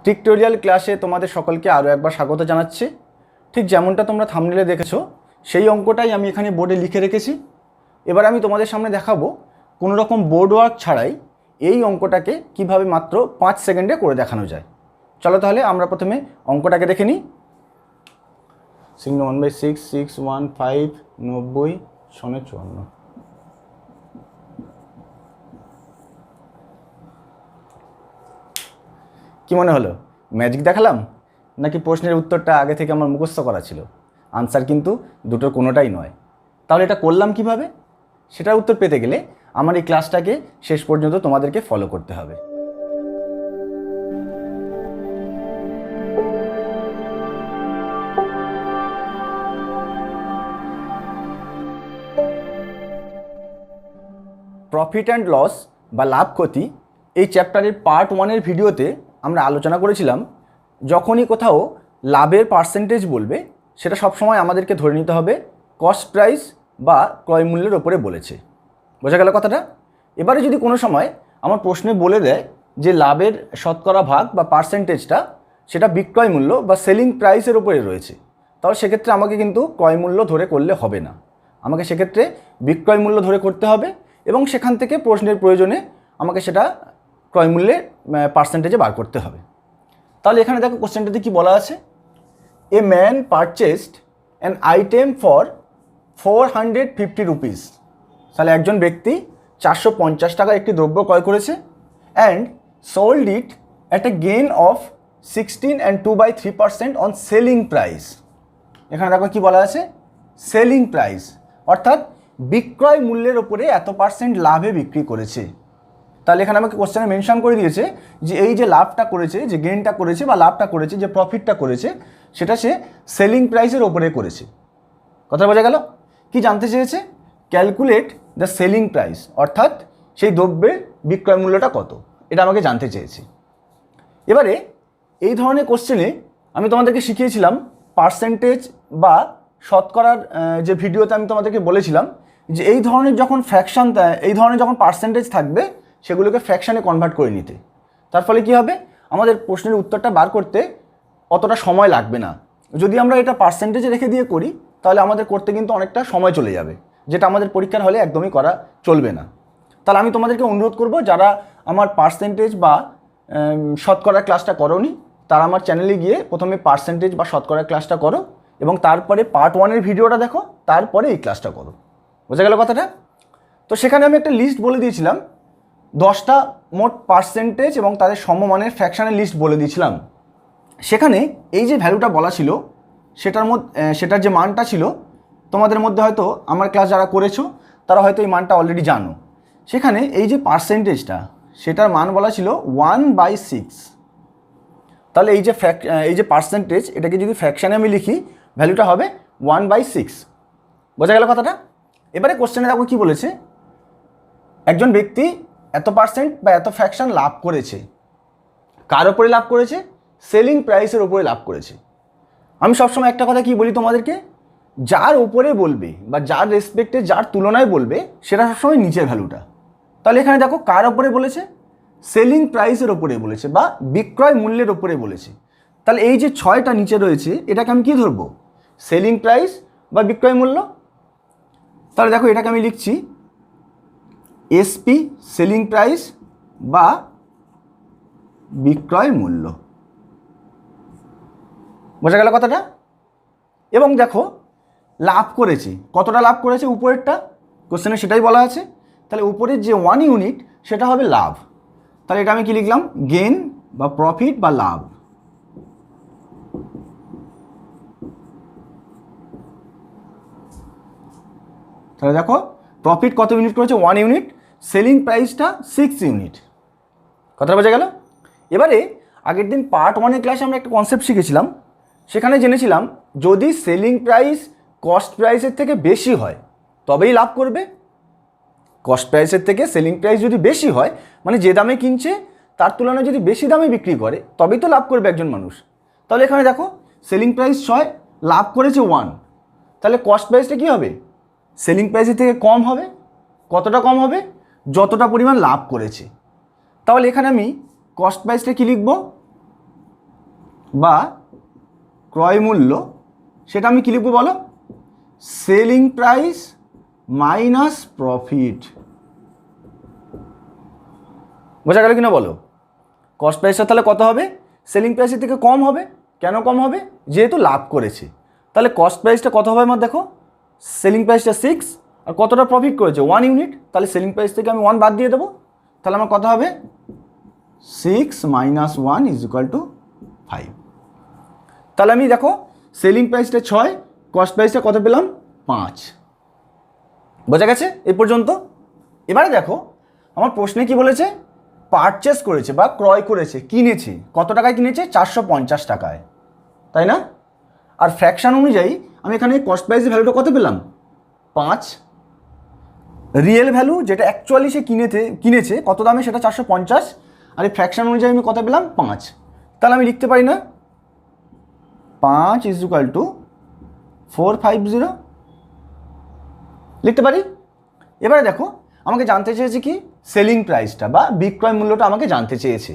Tutorial ক্লাসে তোমাদের সকলকে আরও একবার স্বাগত জানাচ্ছি। ঠিক যেমনটা তোমরা থাম্বনেলে দেখেছো সেই অঙ্কটাই আমি এখানে বোর্ডে লিখে রেখেছি। এবার আমি তোমাদের সামনে দেখাবো কোনো রকম বোর্ড ওয়ার্ক ছাড়াই এই অঙ্কটাকে কিভাবে মাত্র 5 সেকেন্ডে করে দেখানো যায়। চলো তাহলে আমরা প্রথমে অঙ্কটাকে দেখে নিই। 1/6 6 1 5 90 54। কি মনে হলো, ম্যাজিক দেখালাম নাকি প্রশ্নের উত্তরটা আগে থেকে আমার মুখস্থ করা ছিল? আনসার কিন্তু দুটোর কোনোটাই নয়। তাহলে এটা করলাম কিভাবে, সেটার উত্তর পেতে গেলে আমার এই ক্লাসটাকে শেষ পর্যন্ত তোমাদেরকে ফলো করতে হবে। প্রফিট অ্যান্ড লস বা লাভ ক্ষতি এই চ্যাপ্টারের পার্ট 1-এর ভিডিওতে আমরা আলোচনা করেছিলাম যখনই কোথাও লাভের পার্সেন্টেজ বলবে সেটা সবসময় আমাদেরকে ধরে নিতে হবে কস্ট প্রাইস বা ক্রয় মূল্যের ওপরে বলেছে। বোঝা গেল কথাটা? এবারে যদি কোনো সময় আমার প্রশ্নে বলে দেয় যে লাভের শতকরা ভাগ বা পার্সেন্টেজটা সেটা বিক্রয় মূল্য বা সেলিং প্রাইসের ওপরে রয়েছে, তাহলে সেক্ষেত্রে আমাকে কিন্তু ক্রয় মূল্য ধরে করলে হবে না, আমাকে সেক্ষেত্রে বিক্রয় মূল্য ধরে করতে হবে এবং সেখান থেকে প্রশ্নের প্রয়োজনে আমাকে সেটা ক্রয় মূল্যের পার্সেন্টেজে বার করতে হবে। তাহলে এখানে দেখো কোশ্চেনটাতে কি বলা আছে, a man purchased an item for 450 rupees. তাহলে একজন ব্যক্তি 450 টাকার একটি দ্রব্য ক্রয় করেছে and sold it at a gain of 16 and 2/3% on selling price. এখানে দেখো কি বলা আছে, সেলিং প্রাইস অর্থাৎ বিক্রয় মূল্যের ওপরে এত পার্সেন্ট লাভে বিক্রি করেছে। তাহলে এখানে আমাকে কোশ্চেনে মেনশন করে দিয়েছে যে এই যে লাভটা করেছে, যে গেইনটা করেছে বা লাভটা করেছে, যে প্রফিটটা করেছে সেটা সে সেলিং প্রাইসের ওপরে করেছে। কথা বোঝা গেল? কি জানতে চেয়েছে? ক্যালকুলেট দ্য সেলিং প্রাইস, অর্থাৎ সেই দ্রব্যের বিক্রয় মূল্যটা কত, এটা আমাকে জানতে চেয়েছে। এবারে এই ধরনের কোশ্চেনে আমি তোমাদেরকে শিখিয়েছিলাম পার্সেন্টেজ বা শতকরার যে ভিডিওতে আমি তোমাদেরকে বলেছিলাম যে এই ধরনের যখন ফ্র্যাকশন, এই ধরনের যখন পার্সেন্টেজ থাকবে সেগুলোকে ফ্র্যাকশানে কনভার্ট করে নিতে। তার ফলে কি হবে, আমাদের প্রশ্নের উত্তরটা বার করতে অতটা সময় লাগবে না। যদি আমরা এটা পার্সেন্টেজে রেখে দিয়ে করি তাহলে আমাদের করতে কিন্তু অনেকটা সময় চলে যাবে, যেটা আমাদের পরীক্ষার হলে একদমই করা চলবে না। তাহলে আমি তোমাদেরকে অনুরোধ করব, যারা আমার পার্সেন্টেজ বা শতকরা ক্লাসটা করোনি তারা আমার চ্যানেলে গিয়ে প্রথমে পার্সেন্টেজ বা শতকরা ক্লাসটা করো এবং তারপরে পার্ট 1-এর ভিডিওটা দেখো, তারপরে এই ক্লাসটা করো। বোঝা গেল কথাটা? তো সেখানে আমি একটা লিস্ট বলে দিয়েছিলাম, 10টা মোট পার্সেন্টেজ এবং তাদের সমমানের ফ্র্যাকশানের লিস্ট বলে দিয়েছিলাম। সেখানে এই যে ভ্যালুটা বলা ছিল সেটার যে মানটা ছিল, তোমাদের মধ্যে হয়তো আমার ক্লাস যারা করেছো তারা হয়তো এই মানটা অলরেডি জানো। সেখানে এই যে পার্সেন্টেজটা সেটার মান বলা ছিল 1/6। তাহলে এই যে পার্সেন্টেজ এটাকে যদি ফ্র্যাকশানে আমি লিখি ভ্যালুটা হবে 1/6। বোঝা গেল কথাটা? এবারে কোশ্চেনে দেখো কি বলেছে, একজন ব্যক্তি এত পার্সেন্ট বা এত ফ্র্যাকশন লাভ করেছে। কার ওপরে লাভ করেছে? সেলিং প্রাইসের ওপরে লাভ করেছে। আমি সবসময় একটা কথা কি বলি তোমাদেরকে, যার ওপরে বলবে বা যার রেসপেক্টে যার তুলনায় বলবে সেটা সবসময় নিচের ভ্যালুটা। তাহলে এখানে দেখো কার ওপরে বলেছে, সেলিং প্রাইসের ওপরে বলেছে বা বিক্রয় মূল্যের ওপরে বলেছে। তাহলে এই যে 6টা নিচে রয়েছে এটাকে আমি কি ধরবো, সেলিং প্রাইস বা বিক্রয় মূল্য। তাহলে দেখো এটাকে আমি লিখছি এসপি সেলিং প্রাইস বা বিক্রয় মূল্য। বোঝা গেল কথাটা? এবং দেখো লাভ করেছে, কতটা লাভ করেছে উপরেরটা কোশ্চেনে সেটাই বলা আছে। তাহলে উপরের যে 1 ইউনিট সেটা হবে লাভ। তাহলে এটা আমি কি লিখলাম, গেইন বা প্রফিট বা লাভ। তাহলে দেখো প্রফিট কত ইউনিট করেছে, 1 ইউনিট, সেলিং প্রাইসটা 6 ইউনিট। কথাটা বোঝা গেল? এবারে আগের দিন পার্ট 1-এর ক্লাসে আমরা একটা কনসেপ্ট শিখেছিলাম, সেখানে জেনেছিলাম যদি সেলিং প্রাইস কস্ট প্রাইসের থেকে বেশি হয় তবেই লাভ করবে। কস্ট প্রাইসের থেকে সেলিং প্রাইস যদি বেশি হয়, মানে যে দামে কিনছে তার তুলনায় যদি বেশি দামে বিক্রি করে তবেই তো লাভ করবে একজন মানুষ। তাহলে এখানে দেখো সেলিং প্রাইস 6, লাভ করেছে 1, তাহলে কস্ট প্রাইসটা কী হবে, সেলিং প্রাইসের থেকে কম হবে। কতটা কম হবে? যতটা পরিমাণ লাভ করেছে। তাহলে এখানে আমি কস্ট প্রাইসটা কী লিখব, বা ক্রয় মূল্য, সেটা আমি কী লিখবো বলো? Selling price minus profit. বোঝা গেল কিনা বলো? কস্ট প্রাইসটা তাহলে কত হবে? সেলিং প্রাইসের থেকে কম হবে। কেন কম হবে? যেহেতু লাভ করেছে। তাহলে কস্ট প্রাইসটা কত হবে আমার? দেখো, সেলিং প্রাইসটা 6 আর কতটা প্রফিট করেছে? 1 ইউনিট। তাহলে সেলিং প্রাইস থেকে আমি 1 বাদ দিয়ে দেবো। তাহলে আমার কত হবে? 6 মাইনাস 1 ইজ ইকুয়াল টু 5। তাহলে আমি দেখো সেলিং প্রাইসটা 6, কস্ট প্রাইসটা কত পেলাম? 5। বোঝা গেছে এই পর্যন্ত? এবারে দেখো আমার প্রশ্নে কি বলেছে? পারচেস করেছে বা ক্রয় করেছে, কিনেছে। কত টাকায় কিনেছে? 450 টাকায়, তাই না? আর ফ্র্যাকশন অনুযায়ী আমি এখানে কস্ট প্রাইসের ভ্যালুটা কত পেলাম? 5। রিয়েল ভ্যালু যেটা অ্যাকচুয়ালি সে কিনেছে কত দামে, সেটা 450। আর এই ফ্র্যাকশন অনুযায়ী আমি কত পেলাম? 5। তাহলে আমি লিখতে পারি না 5 ইজ ইকুয়াল টু 450? লিখতে পারি। এবারে দেখো আমাকে জানতে চেয়েছে কি? সেলিং প্রাইসটা বা বিক্রয় মূল্যটা আমাকে জানতে চেয়েছে।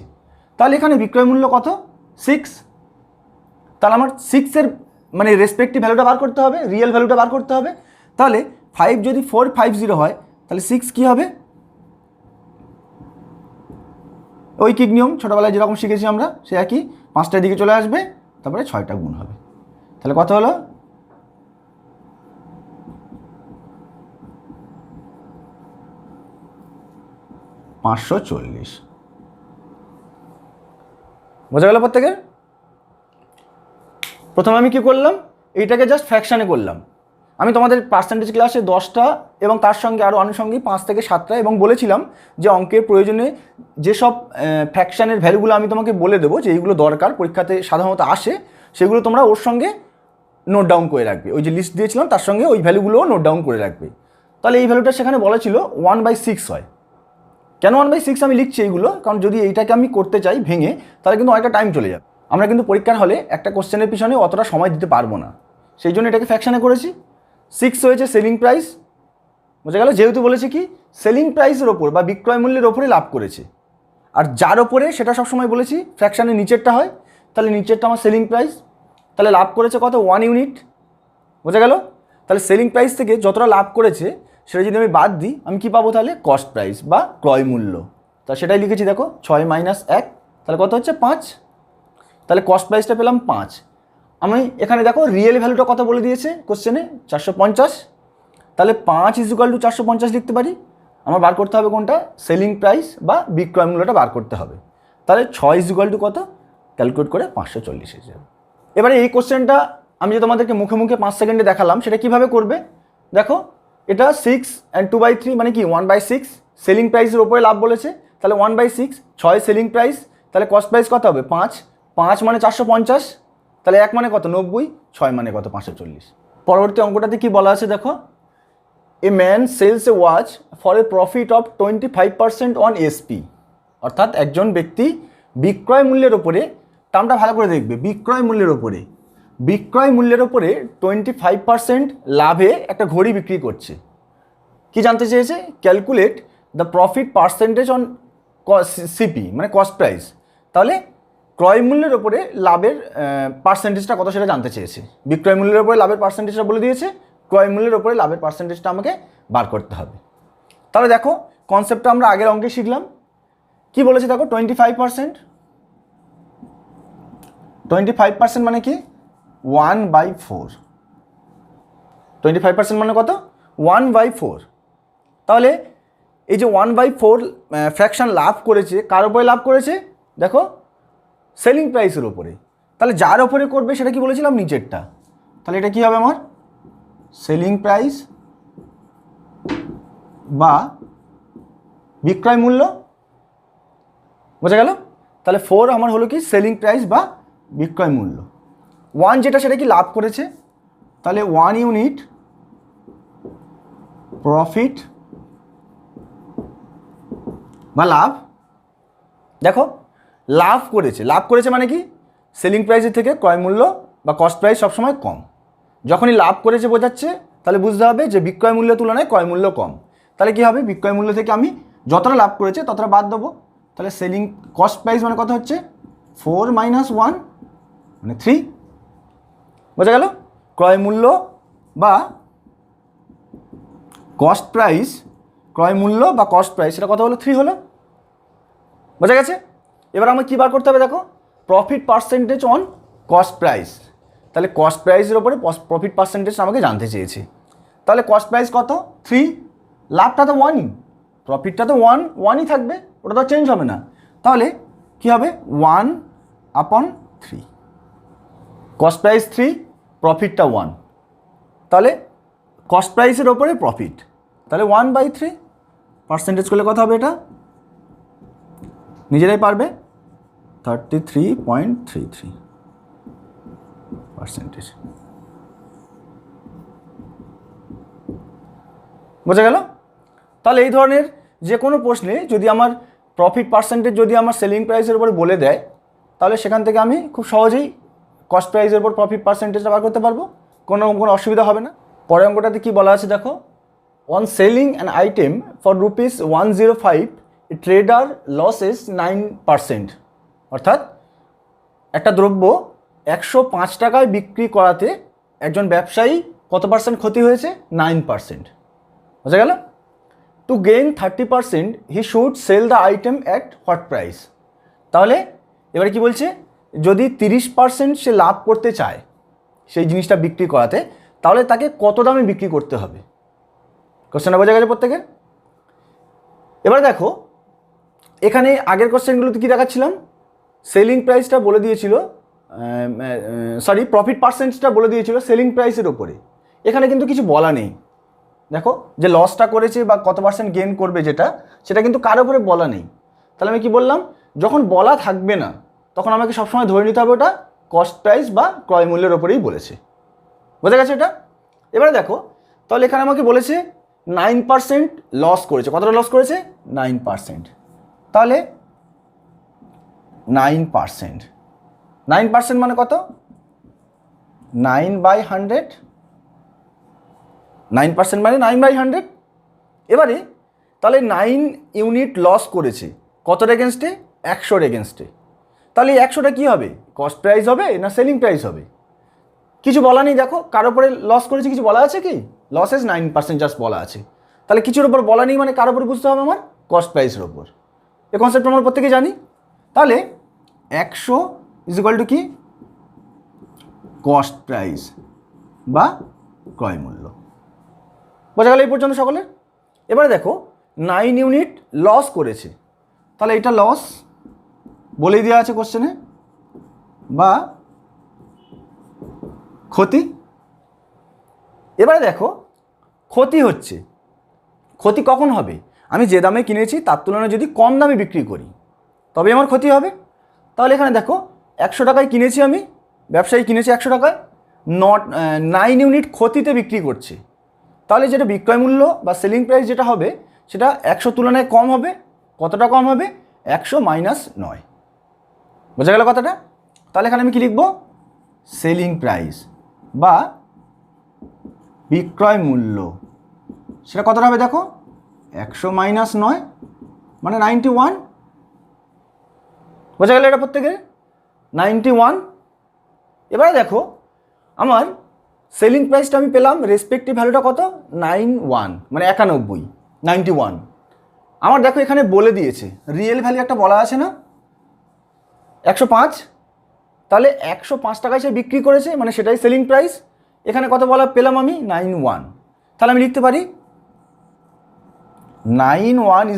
তাহলে এখানে বিক্রয় মূল্য কত? 6। তাহলে আমার 6-এর মানে রেসপেক্টিভ ভ্যালুটা বার করতে হবে, রিয়েল ভ্যালুটা বার করতে হবে। তাহলে 5 যদি 450 হয় তাহলে 6 কী হবে? ঐকিক নিয়ম ছোটোবেলায় যেরকম শিখেছি আমরা, সে একই 5টার দিকে চলে আসবে, তারপরে 6টা গুণ হবে। তাহলে কত হলো? 540। বোঝা গেল প্রত্যেকের? প্রথমে আমি কি করলাম? এইটাকে জাস্ট ফ্র্যাকশানে করলাম। আমি তোমাদের পার্সেন্টেজ ক্লাসে 10টা এবং তার সঙ্গে আরও আনুষঙ্গিক 5 থেকে 7টা এবং বলেছিলাম যে অঙ্কের প্রয়োজনে যেসব ফ্র্যাকশানের ভ্যালুগুলো আমি তোমাকে বলে দেবো যে এইগুলো দরকার, পরীক্ষাতে সাধারণত আসে, সেগুলো তোমরা ওর সঙ্গে নোট ডাউন করে রাখবে। ওই যে লিস্ট দিয়েছিলাম তার সঙ্গে ওই ভ্যালুগুলোও নোট ডাউন করে রাখবে। তাহলে এই ভ্যালুটা সেখানে বলা ছিল 1/6 হয়। কেন 1/6 আমি লিখছি এইগুলো? কারণ যদি এইটাকে আমি করতে চাই ভেঙে, তাহলে কিন্তু অনেকটা টাইম চলে যাবে। আমরা কিন্তু পরীক্ষার হলে একটা কোশ্চেনের পিছনে অতটা সময় দিতে পারবো না, সেই জন্য এটাকে ফ্র্যাকশানে করেছি। 6 হয়েছে সেলিং প্রাইস। বোঝা গেল? যেহেতু বলেছে কি সেলিং প্রাইসের ওপর বা বিক্রয় মূল্যের ওপরে লাভ করেছে, আর যার ওপরে সেটা সবসময় বলেছি ফ্র্যাকশানের নিচেরটা হয়। তাহলে নিচেরটা আমার সেলিং প্রাইস। তাহলে লাভ করেছে কত? 1 ইউনিট। বোঝা গেল? তাহলে সেলিং প্রাইস থেকে যতটা লাভ করেছে সেটা যদি আমি বাদ দিই, আমি কী পাবো তাহলে? কস্ট প্রাইস বা ক্রয় মূল্য। তা সেটাই লিখেছি দেখো, 6 মাইনাস 1, তাহলে কত হচ্ছে? 5। তাহলে কস্ট প্রাইসটা পেলাম 5। আমি এখানে দেখো রিয়েল ভ্যালুটা কত বলে দিয়েছে কোশ্চেনে? 450। তাহলে 5 ইজ ইকুয়াল টু 450 লিখতে পারি। আমার বার করতে হবে কোনটা? সেলিং প্রাইস বা বিক্রয় মূল্যটা বার করতে হবে। তাহলে 6 ইজ ইকুয়াল টু কত? ক্যালকুলেট করে 540 হয়ে যাবে। এবারে এই কোশ্চেনটা আমি যে তোমাদেরকে মুখে মুখে 5 সেকেন্ডে দেখালাম, সেটা কীভাবে করবে দেখো। এটা 6 and 2/3 মানে কি 1/6। সেলিং প্রাইসের ওপরে লাভ বলেছে, তাহলে 1/6। 6 সেলিং প্রাইস, তাহলে কস্ট প্রাইস কত হবে? 5। 5 মানে 450, তাহলে 1 মানে কত? 90। 6 মানে কত? 540। পরবর্তী অঙ্কটাতে কি বলা আছে দেখো, a man sells a watch for a profit of 25% on SP. অর্থাৎ একজন ব্যক্তি বিক্রয় মূল্যের ওপরে, টার্মটা ভালো করে দেখবে, বিক্রয় মূল্যের ওপরে 25% লাভে একটা ঘড়ি বিক্রি করছে। কি জানতে চেয়েছে? Calculate the profit percentage on CP মানে কস্ট প্রাইস। তাহলে ক্রয় মূল্যের ওপরে লাভের পার্সেন্টেজটা কত সেটা জানতে চেয়েছে। বিক্রয় মূল্যের ওপরে লাভের পার্সেন্টেজটা বলে দিয়েছে, ক্রয় মূল্যের ওপরে লাভের পার্সেন্টেজটা আমাকে বার করতে হবে। তাহলে দেখো কনসেপ্টটা আমরা আগের অঙ্কে শিখলাম। কি বলেছে দেখো? 25%। 25% মানে কি? 1/4। 25% মানে কত? 1/4। তাহলে এই যে 1/4 ফ্র্যাকশন লাভ করেছে, কার ওপরে লাভ করেছে? দেখো সেলিং প্রাইসের ওপরে। তাহলে যার ওপরে করবে সেটা কি বলেছিলাম? নিচেরটা। তাহলে এটা কি হবে আমার? সেলিং প্রাইস বা বিক্রয় মূল্য। বোঝা গেল? তাহলে 4 আমার হলো কি? সেলিং প্রাইস বা বিক্রয় মূল্য। 1 যেটা সেটা কি লাভ করেছে, তাহলে 1 ইউনিট প্রফিট বা লাভ। দেখো লাভ করেছে মানে কি? সেলিং প্রাইসের থেকে ক্রয় মূল্য বা কস্ট প্রাইস সবসময় কম। যখনই লাভ করেছে বোঝাচ্ছে, তাহলে বুঝতে হবে যে বিক্রয় মূল্যের তুলনায় ক্রয় মূল্য কম। তাহলে কী হবে? বিক্রয় মূল্য থেকে আমি যতটা লাভ করেছে ততটা বাদ দেবো। তাহলে সেলিং কস্ট প্রাইস মানে কত হচ্ছে? 4 - 1 মানে 3, বোঝা গেল? ক্রয় মূল্য বা কস্ট প্রাইস, ক্রয় মূল্য বা কস্ট প্রাইস সেটা কত হলো? 3 হলো, বোঝা গেছে? এবার আমাকে কী বার করতে হবে দেখো, profit percentage on cost price. তাহলে কস্ট প্রাইসের ওপরে প্রফিট পার্সেন্টেজ আমাকে জানতে চেয়েছে। তাহলে কস্ট প্রাইস কত? 3, লাভটা তো 1ই, প্রফিটটা তো 1ই থাকবে, ওটা তো চেঞ্জ হবে না। তাহলে কী হবে? 1/3, কস্ট প্রাইস 3, প্রফিটটা 1, তাহলে কস্ট প্রাইসের ওপরে প্রফিট, তাহলে 1/3 পার্সেন্টেজ করলে কত হবে? এটা নিজেরাই পারবে, 33.33%। বোঝা গেল? তাহলে এই ধরনের যে কোনো প্রশ্নে যদি আমার প্রফিট পার্সেন্টেজ যদি আমার সেলিং প্রাইসের উপরে বলে দেয়, তাহলে সেখান থেকে আমি খুব সহজেই কস্ট প্রাইসের উপর প্রফিট পার্সেন্টেজটা বার করতে পারবো, কোনো অসুবিধা হবে না। পরের অঙ্কটাতে কী বলা আছে দেখো, on selling an item for ₹105 trader loses 9%। অর্থাৎ একটা দ্রব্য 105 টাকায় বিক্রি করাতে একজন ব্যবসায়ী কত পার্সেন্ট ক্ষতি হয়েছে? 9%। বোঝা গেল? To gain 30% he should sell the item at what price. তাহলে এবারে কি বলছে, যদি 30% সে লাভ করতে চায় সেই জিনিসটা বিক্রি করাতে, তাহলে তাকে কত দামে বিক্রি করতে হবে? কোশ্চেনটা বোঝা গেছে প্রত্যেকের? এবার দেখো, এখানে আগের কোশ্চেনগুলোতে কী দেখাচ্ছিলাম, সেলিং প্রাইসটা বলে দিয়েছিল, প্রফিট পার্সেন্টেজটা বলে দিয়েছিল সেলিং প্রাইসের ওপরে। এখানে কিন্তু কিছু বলা নেই, দেখো যে লসটা করেছে বা কত পার্সেন্ট গেইন করবে সেটা কিন্তু কারোর উপরে বলা নেই। তাহলে আমি কি বললাম, যখন বলা থাকবে না তখন আমাকে সবসময় ধরে নিতে হবে ওটা কস্ট প্রাইস বা ক্রয় মূল্যের ওপরেই বলেছে। বোঝা গেছে এটা? এবারে দেখো, তাহলে এখানে আমাকে বলেছে 9% লস করেছে। কতটা লস করেছে? 9%। তাহলে 9% মানে কত? 9/100, 9% মানে 9/100। এবারে তাহলে 9 ইউনিট লস করেছে কতর এগেনস্টে? 100-র এগেনস্টে। তাহলে এই 100টা কী হবে? কস্ট প্রাইস হবে না সেলিং প্রাইস হবে? কিছু বলা নেই, দেখো কার ওপরে লস করেছে কিছু বলা আছে কি? লসেস 9% জাস্ট বলা আছে। তাহলে কিছুর ওপর বলা নেই মানে কার ওপর বুঝতে হবে আমার? কস্ট প্রাইসের ওপর। এই কনসেপ্ট আমরা প্রত্যেকেই জানি। তাহলে 100 = কি? কস্ট প্রাইস বা ক্রয় মূল্য। বোঝা গেল এই পর্যন্ত সকলের? এবারে দেখো 9 ইউনিট লস করেছে, তাহলে এটা লস বলেই দেওয়া আছে কোশ্চেনে, বা ক্ষতি। এবারে দেখো ক্ষতি হচ্ছে, ক্ষতি কখন হবে? আমি যে দামে কিনেছি তার তুলনায় যদি কম দামে বিক্রি করি তবে আমার ক্ষতি হবে। তাহলে এখানে দেখো 100 টাকায় কিনেছি আমি, ব্যবসায়ী কিনেছে 100 টাকায়, 9 ইউনিট ক্ষতিতে বিক্রি করছে। তাহলে যেটা বিক্রয় মূল্য বা সেলিং প্রাইস যেটা হবে সেটা 100 তুলনায় কম হবে। কতটা কম হবে? 100 - 9। বোঝা গেল কথাটা? তাহলে এখানে আমি কি লিখব? সেলিং প্রাইস বা বিক্রয় মূল্য সেটা কতটা হবে দেখো, 100 - 9 মানে 91। বোঝা গেল এটা প্রত্যেকের? 91। এবারে দেখো আমার সেলিং প্রাইসটা আমি পেলাম, রেসপেক্টিভ ভ্যালুটা কত? 91 মানে 91, 91। আমার দেখো এখানে বলে দিয়েছে রিয়েল ভ্যালু একটা বলা আছে না, 105। তাহলে 105 টাকায় সে বিক্রি করেছে মানে সেটাই সেলিং প্রাইস। এখানে কত বলা পেলাম আমি? 91। তাহলে আমি লিখতে পারি 91 =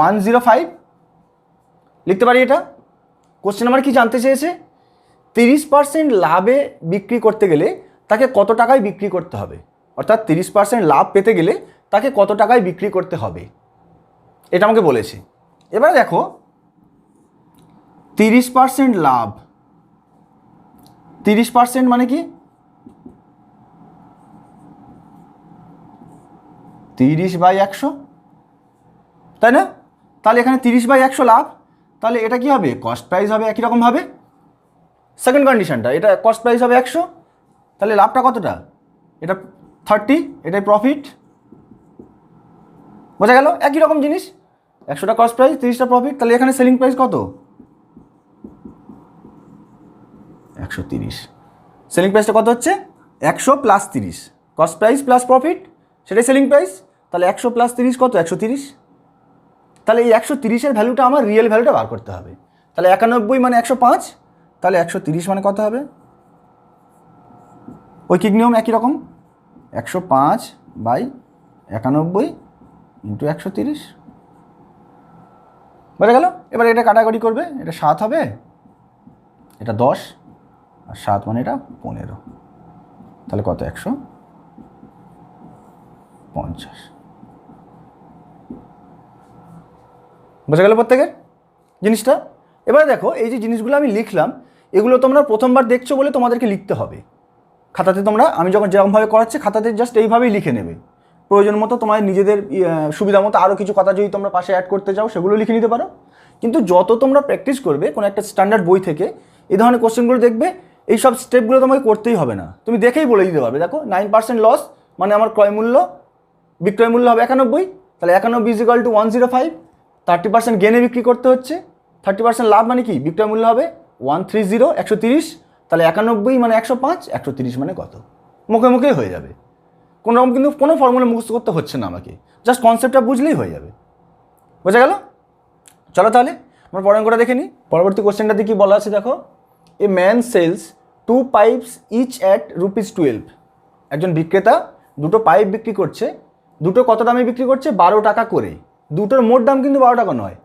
105 লিখতে পারি এটা। কোশ্চেন আমার কি জানতে চেয়েছে? 30% লাভে বিক্রি করতে গেলে তাকে কত টাকায় বিক্রি করতে হবে, অর্থাৎ 30% লাভ পেতে গেলে তাকে কত টাকায় বিক্রি করতে হবে এটা আমাকে বলেছে। এবার দেখো 30% লাভ, 30% মানে কি? 30/100, তাই না? তাহলে এখানে 30/100 লাভ, তাহলে এটা কি হবে? কস্ট প্রাইস হবে একই রকমভাবে। সেকেন্ড কন্ডিশনটা, এটা কস্ট প্রাইস হবে 100, তাহলে লাভটা কতটা? এটা 30, এটাই প্রফিট। বোঝা গেল? একই রকম জিনিস, 100টা কস্ট প্রাইস, 30টা প্রফিট। তাহলে এখানে সেলিং প্রাইস কত? 130। সেলিং প্রাইসটা কত হচ্ছে 100 plus 30, cost price plus profit, সেটাই সেলিং প্রাইস। তাহলে 100 প্লাস 30 কত 130। তাহলে এই 130-এর ভ্যালুটা আমার রিয়েল ভ্যালুটা বার করতে হবে। তাহলে 91 মানে 105, তাহলে 130 মানে কত হবে? ঐকিক নিয়ম একই রকম, 105/91 ইন্টু 130, বোঝা গেল? এবার এটা কাটাকাটি করবে, এটা 7 হবে, এটা 10, আর 7 মানে এটা 15, তাহলে কত 150। বোঝা গেল প্রত্যেকের জিনিসটা? এবার দেখো এই যে জিনিসগুলো আমি লিখলাম, এগুলো তোমরা প্রথমবার দেখছো বলে তোমাদেরকে লিখতে হবে খাতাতে। তোমরা আমি যখন যেরকমভাবে করাচ্ছি খাতাতে জাস্ট এইভাবেই লিখে নেবে। প্রয়োজন মতো তোমাদের নিজেদের সুবিধা মতো আরও কিছু কথা যদি তোমরা পাশে অ্যাড করতে চাও সেগুলো লিখে নিতে পারো। কিন্তু যত তোমরা প্র্যাকটিস করবে কোনো একটা স্ট্যান্ডার্ড বই থেকে এই ধরনের কোশ্চেনগুলো দেখবে, এই সব স্টেপগুলো তোমাকে করতেই হবে না, তুমি দেখেই বলে দিতে পারবে। দেখো 9% লস মানে আমার বিক্রয় মূল্য হবে 91, তাহলে 91 = 105, 30% গেনে বিক্রি করতে হচ্ছে, 30% লাভ মানে কি বিক্রয় মূল্য হবে 130, 130, তাহলে 91 মানে 105, 130 মানে কত, মুখে মুখেই হয়ে যাবে। কোনো রকম কিন্তু কোনো ফর্মুলা মুখস্থ করতে হচ্ছে না আমাকে, জাস্ট কনসেপ্টটা বুঝলেই হয়ে যাবে। বোঝা গেল? চলো তাহলে আমরা পরের অঙ্কটা দেখে নিই। পরবর্তী কোশ্চেনটাতে কি বলা আছে দেখো, a man sells 2 pipes each at ₹12। একজন বিক্রেতা দুটো পাইপ বিক্রি করছে, দুটো কত দামে বিক্রি করছে 12 টাকা করে। দুটোর মোট দাম কিন্তু 12 টাকা নয়,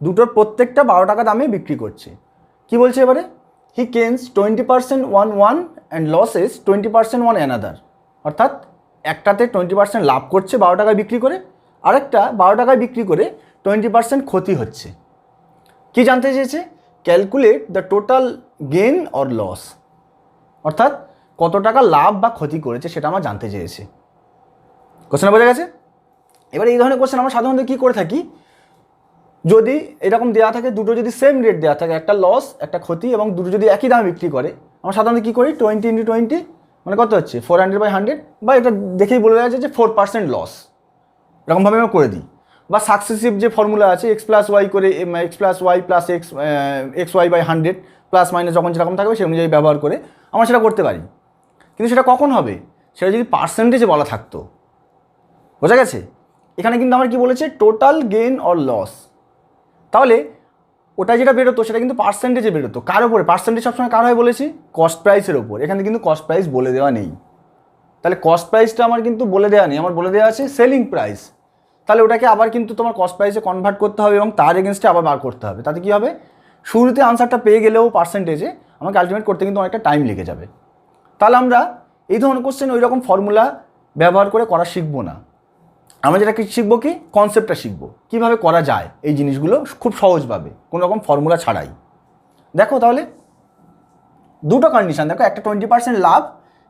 দুটোর প্রত্যেকটা 12 টাকা দামে বিক্রি করছে। কি বলছে এবারে, he gains 20% one and losses 20% one another। অর্থাৎ একটাতে 20% লাভ করছে 12 টাকায় বিক্রি করে, আরেকটা 12 টাকায় বিক্রি করে 20% ক্ষতি হচ্ছে। কি জানতে চেয়েছে, calculate the total gain or loss, অর্থাৎ কত টাকা লাভ বা ক্ষতি করেছে সেটা আমার জানতে চেয়েছে। কোশ্চেন বোঝা গেছে? এবার এই ধরনের কোশ্চেন আমরা সাধারণত কী করে থাকি, যদি এরকম দেওয়া থাকে, দুটো যদি সেম রেট দেওয়া থাকে, একটা লস একটা ক্ষতি, এবং দুটো যদি একই দামে বিক্রি করে, আমরা সাধারণত কী করি 20 × 20 মানে কত হচ্ছে 400/100, বা এটা দেখেই বলে দেওয়া যায় যে 4% লস, এরকমভাবে আমরা করে দিই। বা সাকসেসিভ যে ফর্মুলা আছে x+y করে x+y + xy/100 প্লাস মাইনাস যখন যেরকম থাকবে সেই অনুযায়ী ব্যবহার করে আমরা সেটা করতে পারি। কিন্তু সেটা কখন হবে, সেটা যদি পার্সেন্টেজে বলা থাকতো। বোঝা গেছে? এখানে কিন্তু আমার কি বলেছে, টোটাল গেইন অর লস। তাহলে ওটা যেটা বেরোতো সেটা কিন্তু পার্সেন্টেজে বেরোতো। কার ওপরে পার্সেন্টেজ সবসময় কার হয় বলেছি, কস্ট প্রাইসের ওপর। এখানে কিন্তু কস্ট প্রাইস বলে দেওয়া নেই, তাহলে কস্ট প্রাইসটা আমার কিন্তু বলে দেওয়া নেই, আমার বলে দেওয়া আছে সেলিং প্রাইস। তাহলে ওটাকে আবার কিন্তু তোমার কস্ট প্রাইসে কনভার্ট করতে হবে এবং তার এগেনস্টে আবার বার করতে হবে। তাতে কী হবে, শুরুতে আনসারটা পেয়ে গেলেও পার্সেন্টেজে আমাকে আলটিমেট করতে কিন্তু অনেকটা টাইম লেগে যাবে। তাহলে আমরা এই ধরনের কোশ্চেন ওই রকম ফর্মুলা ব্যবহার করে করা শিখবো না। আমরা যেটা শিখবো কি, কনসেপ্টটা শিখবো, কীভাবে করা যায় এই জিনিসগুলো খুব সহজভাবে, কোনো রকম ফর্মুলা ছাড়াই। দেখো তাহলে দুটো কন্ডিশন দেখো, একটা 20% লাভ,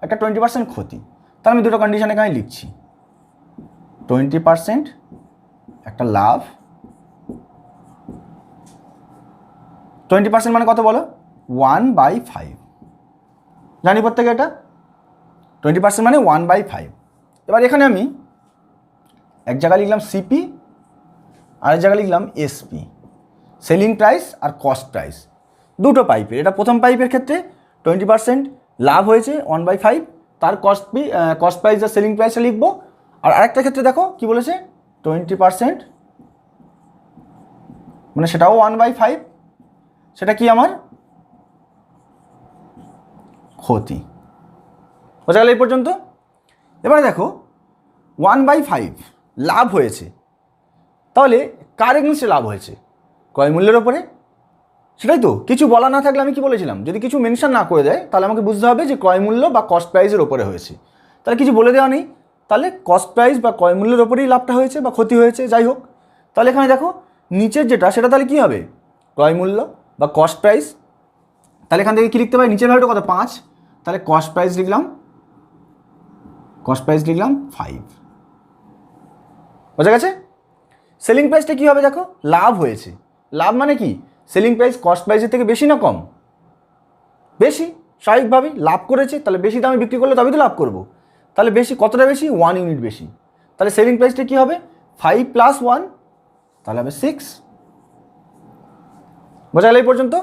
একটা 20% ক্ষতি। তাহলে আমি দুটো কন্ডিশন এখানে লিখছি, 20% একটা লাভ, 20% মানে কত বলো 1/5, জানি প্রত্যেকে এটা 20% মানে 1/5। এবার এখানে আমি এক জায়গায় লিখলাম সিপি, আর এক জায়গায় লিখলাম এসপি, সেলিং প্রাইস আর কস্ট প্রাইস, দুটো পাইপের। এটা প্রথম পাইপের ক্ষেত্রে 20% লাভ হয়েছে 1/5, তার কস্ট প্রাইস আর সেলিং প্রাইসে লিখবো। আর আরেকটা ক্ষেত্রে দেখো কি বলেছে 20% মানে সেটাও 1/5, সেটা কি আমার ক্ষতি। বোঝা গেল এই পর্যন্ত? এবারে দেখো 1/5 লাভ হয়েছে, তাহলে কার এগেইনস্টে লাভ হয়েছে, ক্রয় মূল্যের ওপরে। সেটাই তো, কিছু বলা না থাকলে আমি কি বলেছিলাম, যদি কিছু মেনশন না করে দেয় তাহলে আমাকে বুঝতে হবে যে ক্রয় মূল্য বা কস্ট প্রাইসের ওপরে হয়েছে। তাহলে কিছু বলে দেওয়া নেই, তাহলে কস্ট প্রাইস বা ক্রয় মূল্যের ওপরেই লাভটা হয়েছে বা ক্ষতি হয়েছে, যাই হোক। তাহলে এখানে দেখো নিচের যেটা সেটা তাহলে কী হবে, ক্রয় মূল্য বা কস্ট প্রাইস। তাহলে এখান থেকে কী লিখতে পারি, নিচের ভ্যালুটা কত 5, তাহলে কস্ট প্রাইস লিখলাম 5। বোঝা গেছে? সেলিং প্রাইসটা কী হবে দেখো, লাভ হয়েছে। লাভ মানে কি, সেলিং প্রাইস কস্ট প্রাইসের থেকে বেশি না কম, বেশি, স্বাভাবিকভাবেই লাভ করেছে, তাহলে বেশি দামে বিক্রি করলে তবেই তো লাভ করবো। তাহলে বেশি কতটা বেশি, 1 ইউনিট বেশি। তাহলে সেলিং প্রাইসটা কী হবে 5 + 1, তাহলে হবে 6। বোঝা গেল এই পর্যন্ত?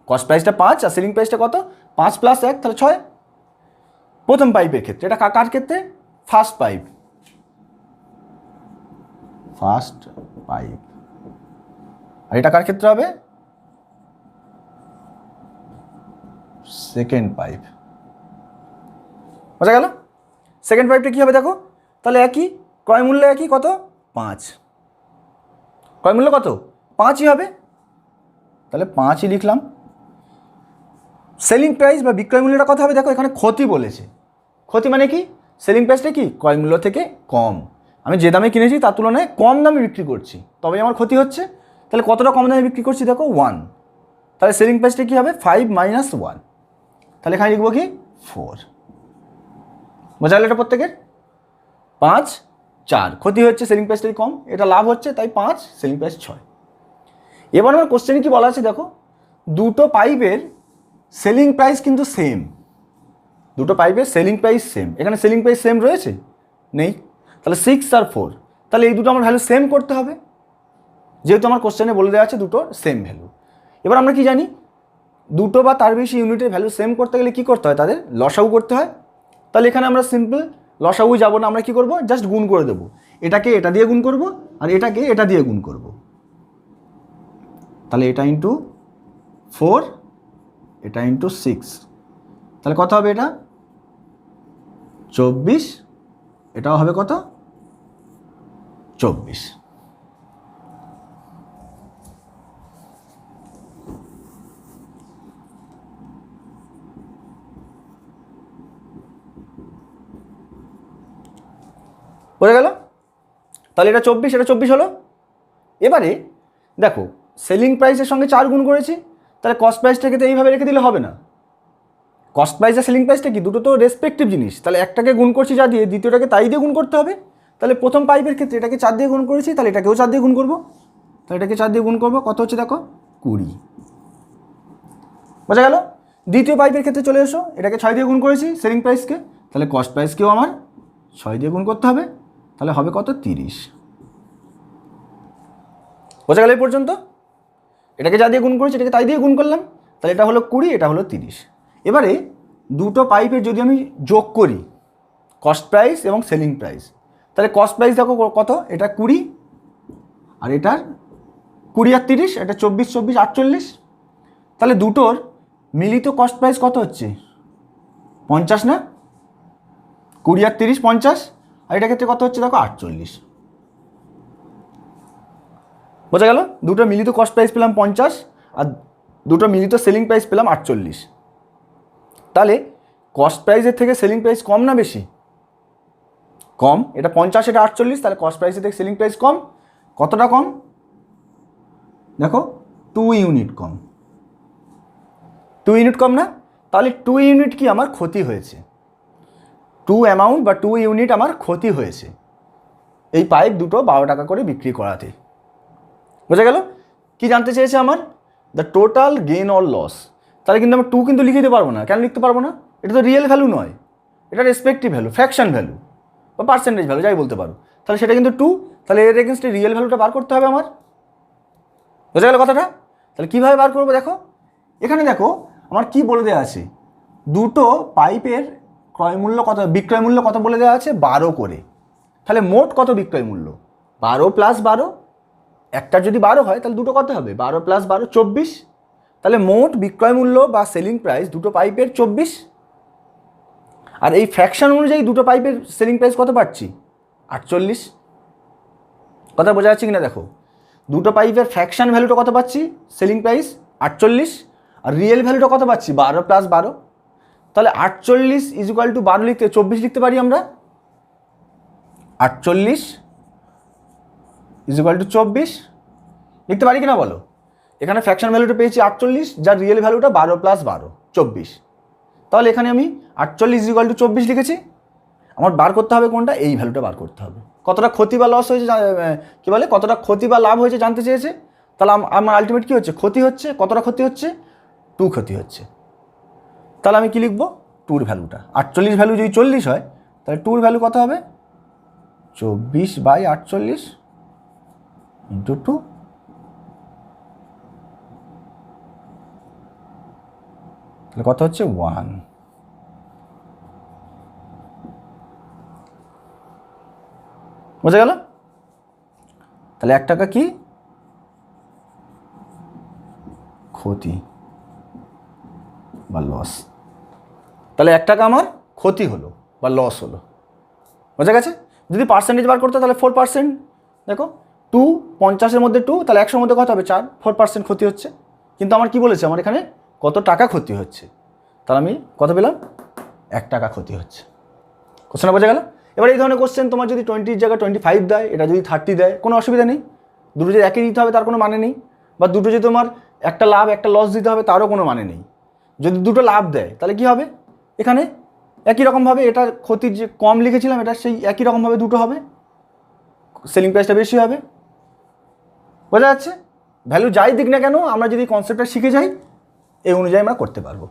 কস্ট প্রাইসটা 5 আর সেলিং প্রাইসটা কত? 5 + 1 তাহলে 6। প্রথম পাইপের ক্ষেত্রে, এটা কার ক্ষেত্রে? First pipe. আর এটা কার ক্ষেত্রে হবে? Second pipe. বোঝা গেল? সেকেন্ড পাইপটা কী হবে দেখো, তাহলে একই ক্রয় মূল্য, একই কত? 5। ক্রয় মূল্য কত? 5ই হবে, তাহলে 5ই লিখলাম। সেলিং প্রাইস বা বিক্রয় মূল্যটা কত হবে দেখো, এখানে ক্ষতি বলেছে। ক্ষতি মানে কি? সেলিং প্রাইসটা কি? ক্রয় মূল্য থেকে কম। আমি যে দামে কিনেছি তার তুলনায় কম দামে বিক্রি করছি, তবেই আমার ক্ষতি হচ্ছে। তাহলে কতটা কম দামে বিক্রি করছি দেখো? 1। তাহলে সেলিং প্রাইসটা কী হবে? 5 - 1। তাহলে এখানে লিখবো কি? 4। বোঝা গেল এটা প্রত্যেকের? 5 4 ক্ষতি হচ্ছে, সেলিং প্রাইসটাই কম, এটা লাভ হচ্ছে, তাই 5, সেলিং প্রাইস 6। এবার আমার কোশ্চেনে কি বলা আছে দেখো, দুটো পাইপের সেলিং প্রাইস কিন্তু সেম। দুটো পাইপের সেলিং প্রাইস সেম। এখানে সেলিং প্রাইস সেম রয়েছে? নেই। তাহলে 6 আর 4, তাহলে এই দুটো আমার ভ্যালু সেম করতে হবে, যেহেতু আমার কোশ্চেনে বলে দেওয়া আছে দুটো সেম ভ্যালু। এবার আমরা কি জানি, দুটো বা তার বেশি ইউনিটের ভ্যালু সেম করতে গেলে কী করতে হয়? তাদের লসাগু করতে হয়। তাহলে এখানে আমরা সিম্পল লসাগু যাব না, আমরা কি করব? জাস্ট গুণ করে দেবো। এটাকে এটা দিয়ে গুণ করব, আর এটাকে এটা দিয়ে গুণ করব। তাহলে এটা ইন্টু 4, এটা ইন্টু 6, তাহলে কত হবে? এটা 24, এটাও হবে কত? 24। বোঝা গেল? তাহলে এটা 24, এটা 24 হলো। এবারে দেখো, সেলিং প্রাইসের সঙ্গে 4 গুণ করেছি, তাহলে কস্ট প্রাইসটাকে তো এইভাবে রেখে দিলে হবে না। কস্ট প্রাইস আর সেলিং প্রাইসটা কি? দুটো তো রেসপেক্টিভ জিনিস। তাহলে একটাকে গুণ করছি যা দিয়ে, দ্বিতীয়টাকে তাই দিয়ে গুণ করতে হবে। তাহলে প্রথম পাইপের ক্ষেত্রে এটাকে 4 দিয়ে গুণ করেছি, তাহলে এটাকেও 4 দিয়ে গুণ করবো। তাহলে এটাকে 4 দিয়ে গুণ করবো, কত হচ্ছে দেখো? 20। বোঝা গেল? দ্বিতীয় পাইপের ক্ষেত্রে চলে এসো, এটাকে 6 দিয়ে গুণ করেছি সেলিং প্রাইসকে, তাহলে কস্ট প্রাইসকেও আমার 6 দিয়ে গুণ করতে হবে, তাহলে হবে কত? 30। বোঝা গেল এই পর্যন্ত? এটাকে যা দিয়ে গুণ করেছি এটাকে তাই দিয়ে গুণ করলাম, তাহলে এটা হলো 20, এটা হলো 30। এবারে দুটো পাইপের যদি আমি যোগ করি কস্ট প্রাইস এবং সেলিং প্রাইস, তাহলে কস্ট প্রাইস দেখো কত? এটা 20, আর এটার 20 আর 30, এটা 24 24 48। তাহলে দুটোর মিলিত কস্ট প্রাইস কত হচ্ছে? 50 না? 20 আর 30 50, আর এটা ক্ষেত্রে কত হচ্ছে দেখো? 48। বোঝা গেল? দুটো মিলিত কস্ট প্রাইস পেলাম 50, আর দুটো মিলিত সেলিং প্রাইস পেলাম 48। তাহলে কস্ট প্রাইসের থেকে সেলিং প্রাইস কম না বেশি? কম। এটা 50, এটা 48, তাহলে কস্ট প্রাইসের থেকে সেলিং প্রাইস কম। কতটা কম দেখো? 2 ইউনিট কম। 2 ইউনিট কম না? তাহলে 2 ইউনিট কি আমার ক্ষতি হয়েছে? 2 অ্যামাউন্ট বা 2 ইউনিট আমার ক্ষতি হয়েছে এই পাইপ দুটো 12 টাকা করে বিক্রি করাতে। বোঝা গেল? কি জানতে চেয়েছে আমার? The total gain or loss. তাহলে কিন্তু আমরা 2 কিন্তু লিখে দিতে পারবো না। কেন লিখতে পারবো না? এটা তো রিয়েল ভ্যালু নয়, এটা রেসপেক্টিভ ভ্যালু, ফ্র্যাকশন ভ্যালু বা পার্সেন্টেজ ভ্যালু, যাই বলতে পারো। তাহলে সেটা কিন্তু 2, তাহলে এর এগেনস্টে রিয়েল ভ্যালুটা বার করতে হবে আমার। বোঝা গেল কথাটা? তাহলে কীভাবে বার করবো দেখো, এখানে দেখো আমার কি বলে দেওয়া আছে, দুটো পাইপের ক্রয় মূল্য কত, বিক্রয় মূল্য কত বলে দেওয়া আছে? 12 করে। তাহলে মোট কত বিক্রয় মূল্য? 12 + 12। একটার যদি 12 হয় তাহলে দুটো কত হবে? 12 + 12 24। তাহলে মোট বিক্রয় মূল্য বা সেলিং প্রাইস দুটো পাইপের 24। আর এই ফ্র্যাকশন অনুযায়ী দুটো পাইপের সেলিং প্রাইস কত পাচ্ছি? 48। কথা বোঝা যাচ্ছে কিনা দেখো, দুটো পাইপের ফ্র্যাকশন ভ্যালুটা কত পাচ্ছি? সেলিং প্রাইস 48, আর রিয়েল ভ্যালুটা কত পাচ্ছি? 12 + 12। তাহলে 48 = 12 লিখতে 24 লিখতে পারি আমরা। 48 = 24 লিখতে পারি কিনা বলো? এখানে ফ্র্যাকশন ভ্যালুটা পেয়েছি 48, যার রিয়েল ভ্যালুটা 12 + 12 24। তাহলে এখানে আমি 48 = 24 লিখেছি। আমার বার করতে হবে কোনটা? এই ভ্যালুটা বার করতে হবে। কতটা ক্ষতি বা লস হয়েছে, কী বলে, কতটা ক্ষতি বা লাভ হয়েছে জানতে চেয়েছে। তাহলে আমার আলটিমেট কী হচ্ছে? ক্ষতি হচ্ছে। কতটা ক্ষতি হচ্ছে? 2 ক্ষতি হচ্ছে। তাহলে আমি কি লিখব? 2-র ভ্যালুটা। 48 ভ্যালু যদি 40 হয় তাহলে 2-র ভ্যালু কত হবে? 24/48 × 2। তাহলে কত হচ্ছে 1। বোঝা গেল? তাহলে 1 টাকা কি ক্ষতি বা লস। তাহলে 1 টাকা আমার ক্ষতি হলো বা লস হলো। বোঝা গেছে? যদি পার্সেন্টেজ বার করতে তাহলে 4%। দেখো 2, 50-এর মধ্যে 2, তাহলে 100-এর মধ্যে কত হবে 4, 4% ক্ষতি হচ্ছে। কিন্তু আমার কি বলেছে, আমার এখানে কত টাকা ক্ষতি হচ্ছে, তাহলে আমি কত পেলাম 1 টাকা ক্ষতি হচ্ছে। কোশ্চেনটা বোঝা গেল? এবার এই ধরনের কোশ্চেন তোমার যদি 20-এর জায়গায় 25 দেয়, এটা যদি 30 দেয়, কোনো অসুবিধা নেই। দুটো যে একই দিতে হবে তার কোনো মানে নেই, বা দুটো যে তোমার একটা লাভ একটা লস দিতে হবে তারও কোনো মানে নেই। যদি দুটো লাভ দেয় তাহলে কি হবে, এখানে একই রকমভাবে এটা ক্ষতির যে কম লিখেছিলাম এটা সেই একই রকমভাবে দুটো হবে, সেলিং প্রাইসটা বেশি হবে। বোঝা যাচ্ছে? ভ্যালু যাই দিক না কেন আমরা যদি কনসেপ্টটা শিখে যাই এই অনুযায়ী আমরা করতে পারবো,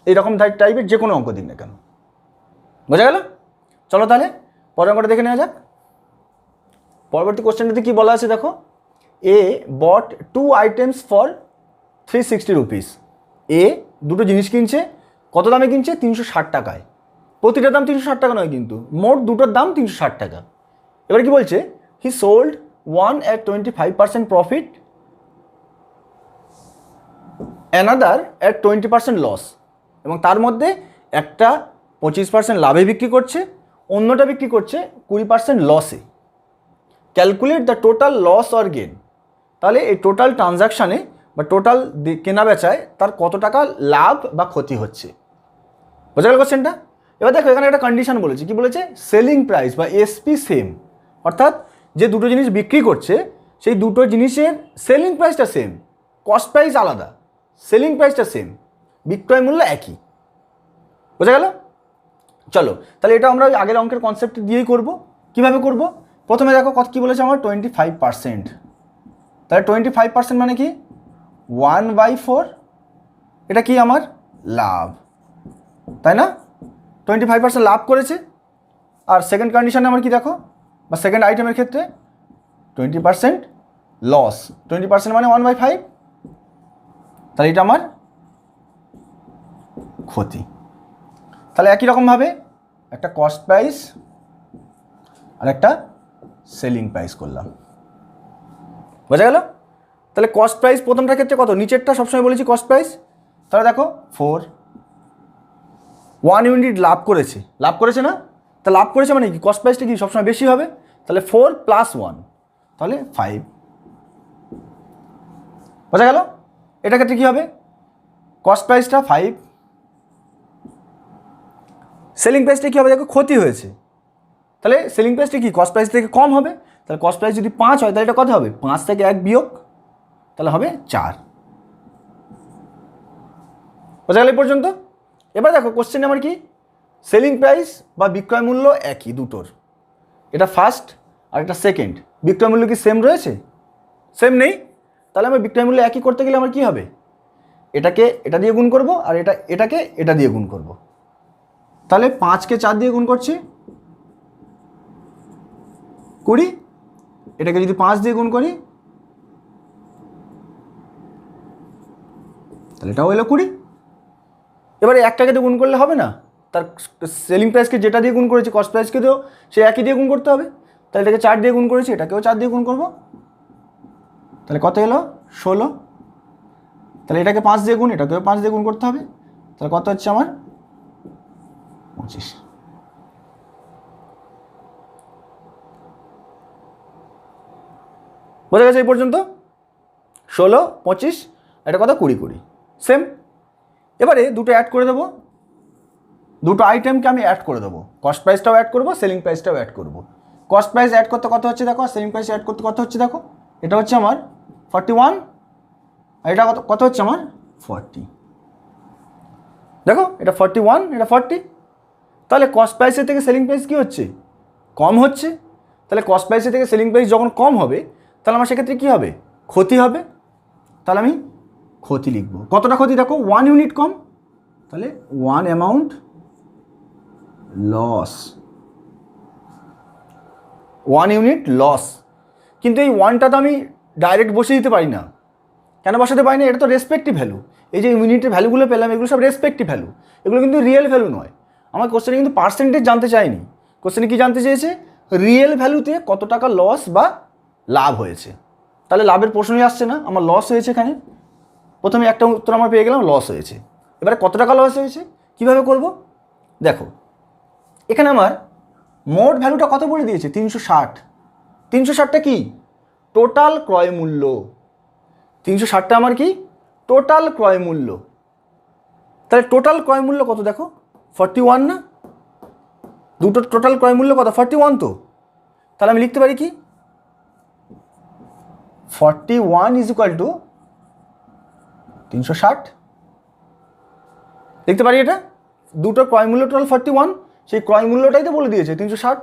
এইরকম টাইপের যে কোনো অঙ্ক দিক না কেন। বোঝা গেল? চলো তাহলে পরের অঙ্কটা দেখে নেওয়া যাক। পরবর্তী কোশ্চেনটাতে কি বলা আছে দেখো, এ বট 2 items ফর 360 রুপিস। এ দুটো জিনিস কিনছে, কত দামে কিনছে 360 টাকায়। প্রতিটা দাম 360 টাকা নয় কিন্তু, মোট দুটোর দাম 360 টাকা। এবার কি বলছে, he sold one at 25% profit, another at 20% loss. এবং তার মধ্যে একটা 25% লাভে বিক্রি করছে, অন্যটা বিক্রি করছে 20% লসে। Calculate the total loss or gain. তাহলে এই টোটাল ট্রানজাকশানে বা টোটাল কেনা বেচায় তার কত টাকা লাভ বা ক্ষতি হচ্ছে। বোঝা গেল কোশ্চেনটা? এবার দেখো এখানে একটা কন্ডিশন বলেছে, কি বলেছে, সেলিং প্রাইস বা এসপি সেম। অর্থাৎ যে দুটো জিনিস বিক্রি করছে সেই দুটো জিনিসের সেলিং প্রাইসটা সেম, কস্ট প্রাইস আলাদা, সেলিং প্রাইসটা সেম, বিক্রয় মূল্য একই। বোঝা গেল? চলো তাহলে এটা আমরা আগের অঙ্কের কনসেপ্ট দিয়েই করব। কিভাবে করব? প্রথমে দেখো কত কি বলেছে আমার 25%। তাহলে 25% মানে কি 1/4, এটা কি আমার লাভ, তাই না? 25% লাভ করেছে। আর সেকেন্ড কন্ডিশনে আমার কি দেখো, বা সেকেন্ড আইটেমের ক্ষেত্রে 20% লস। 20% মানে 1/5, তাহলে এটা আমার ক্ষতি। তাহলে একই রকমভাবে একটা কস্ট প্রাইস আর একটা সেলিং প্রাইস করলাম। বোঝা গেল? তাহলে কস্ট প্রাইস প্রথমটার ক্ষেত্রে কত, নিচেরটা সবসময় বলেছি কস্ট প্রাইস। তাহলে দেখো 4, 1 ইউনিট লাভ করেছে, লাভ করেছে না? তা লাভ করেছে মানে কি, কস্ট প্রাইসটা কি সবসময় বেশি হবে, তাহলে 4 + 1 তাহলে 5। বোঝা গেল? এটার ক্ষেত্রে কী হবে, কস্ট প্রাইসটা 5, সেলিং প্রাইসটা কী হবে দেখো ক্ষতি হয়েছে, তাহলে সেলিং প্রাইসটা কি কস্ট প্রাইস থেকে কম হবে। তাহলে কস্ট প্রাইস যদি 5 হয় তাহলে এটা কত হবে, 5 থেকে 1 বিয়োগ, তাহলে হবে 4। বোঝা গেল এই পর্যন্ত? এবার দেখো কোশ্চেন আমার কি, সেলিং প্রাইস বা বিক্রয় মূল্য একই দুটোর, এটা ফার্স্ট আর এটা সেকেন্ড, বিক্রয় মূল্য কি সেম রয়েছে? সেম নেই। তাহলে আমার বিক্রয় মূল্য একই করতে গেলে আমার কি হবে, এটাকে এটা দিয়ে গুণ করব আর এটাকে এটা দিয়ে গুণ করব। তাহলে 5কে 4 দিয়ে গুণ করছি 20, এটাকে যদি 5 দিয়ে গুণ করি তাহলে এটাও এলো 20। এবারে একটাকে দিয়ে গুণ করলে হবে না, তার সেলিং প্রাইসকে যেটা দিয়ে গুণ করেছি কস্ট প্রাইসকে দিয়েও সে একই দিয়ে গুণ করতে হবে। তাহলে এটাকে 4 দিয়ে গুণ করেছি, এটাকেও 4 দিয়ে গুণ করব, তাহলে কত এলো 16। তাহলে এটাকে 5 দিয়ে গুণ, এটাকেও 5 দিয়ে গুণ করতে হবে, তাহলে কত হচ্ছে আমার 25। বোঝা গেছে এই পর্যন্ত? 16, 25, এটা কত 20, 20 সেম। এবারে দুটো অ্যাড করে দেবো, দুটো আইটেমকে আমি অ্যাড করে দেবো, কস্ট প্রাইসটাও অ্যাড করবো, সেলিং প্রাইসটাও অ্যাড করবো। কস্ট প্রাইস অ্যাড করতে কত হচ্ছে দেখো, সেলিং প্রাইস অ্যাড করতে কত হচ্ছে দেখো, এটা হচ্ছে আমার 41 আর এটা কত হচ্ছে আমার 40। দেখো এটা 41, এটা 40, তাহলে কস্ট প্রাইসের থেকে সেলিং প্রাইস কী হচ্ছে, কম হচ্ছে। তাহলে কস্ট প্রাইসের থেকে সেলিং প্রাইস যখন কম হবে তাহলে আমার সেক্ষেত্রে কী হবে, ক্ষতি হবে। তাহলে আমি ক্ষতি লিখব। কতটা ক্ষতি দেখো, 1 ইউনিট কম, তাহলে 1 অ্যামাউন্ট লস, 1 ইউনিট লস। কিন্তু এই 1টা তো আমি ডাইরেক্ট বসে দিতে পারি না, কেন বসাতে পারি না? এটা তো রেসপেক্টিভ ভ্যালু। এই যে ইউনিটের ভ্যালুগুলো পেলাম এগুলো সব রেসপেক্টিভ ভ্যালু, এগুলো কিন্তু রিয়েল ভ্যালু নয়। আমার কোশ্চেনে কিন্তু পার্সেন্টেজ জানতে চাইনি, কোশ্চেনে কি জানতে চেয়েছে? রিয়েল ভ্যালুতে কত টাকা লস বা লাভ হয়েছে। তাহলে লাভের প্রশ্নই আসছে না, আমার লস হয়েছে। এখানে প্রথমে একটা উত্তর আমরা পেয়ে গেলাম, লস হয়েছে। এবারে কত টাকা লস হয়েছে কীভাবে করব? দেখো এখানে আমার মোট ভ্যালুটা কত বলে দিয়েছে? 360। 360টা কি? টোটাল ক্রয় মূল্য। 360টা আমার কি? টোটাল ক্রয় মূল্য। তাহলে টোটাল ক্রয় মূল্য কত দেখো? 41 না? দুটো টোটাল ক্রয় মূল্য কত? 41 তো। তাহলে আমি লিখতে পারি কি? 41 ইজ ইকুয়াল টু 360 লিখতে পারি। এটা দুটো ক্রয় মূল্য টোটাল 41, সেই ক্রয় মূল্যটাই তো বলে দিয়েছে 360,